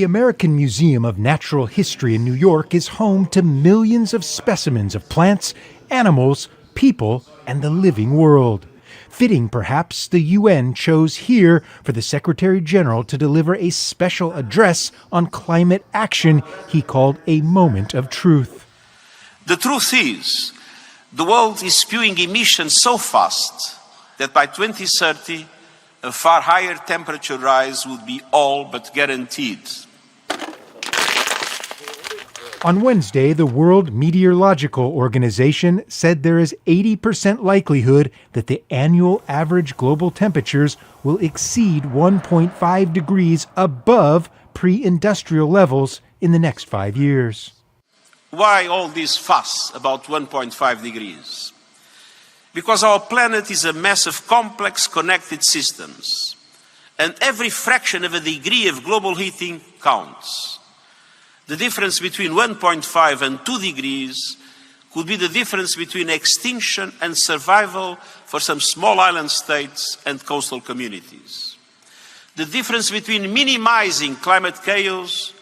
The American Museum of Natural History in New York is home to millions of specimens of plants, animals, people, and the living world. Fitting, perhaps, the UN chose here for the Secretary General to deliver a special address on climate action he called a moment of truth. The truth is, the world is spewing emissions so fast that by 2030, a far higher temperature rise would be all but guaranteed. On Wednesday, the World Meteorological Organization said there is 80% likelihood that the annual average global temperatures will exceed 1.5 degrees above pre-industrial levels in the next 5 years. Why all this fuss about 1.5 degrees? Because our planet is a mess of complex connected systems, and every fraction of a degree of global heating counts. The difference between 1.5 and 2 degrees could be the difference between extinction and survival for some small island states and coastal communities. The difference between minimizing climate chaos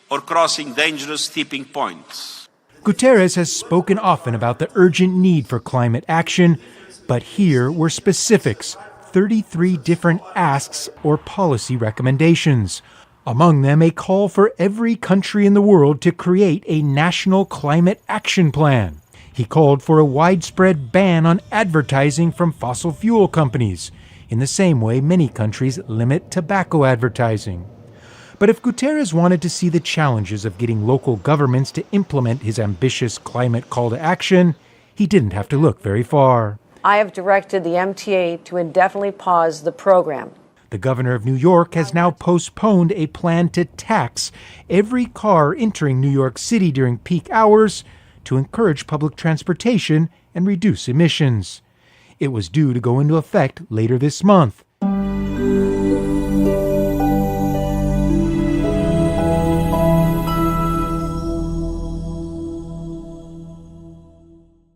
or crossing dangerous tipping points. Guterres has spoken often about the urgent need for climate action, but here were specifics, 33 different asks or policy recommendations. Among them, a call for every country in the world to create a national climate action plan. He called for a widespread ban on advertising from fossil fuel companies, in the same way many countries limit tobacco advertising. But if Guterres wanted to see the challenges of getting local governments to implement his ambitious climate call to action, he didn't have to look very far. I have directed the MTA to indefinitely pause the program. The governor of New York has now postponed a plan to tax every car entering New York City during peak hours to encourage public transportation and reduce emissions. It was due to go into effect later this month,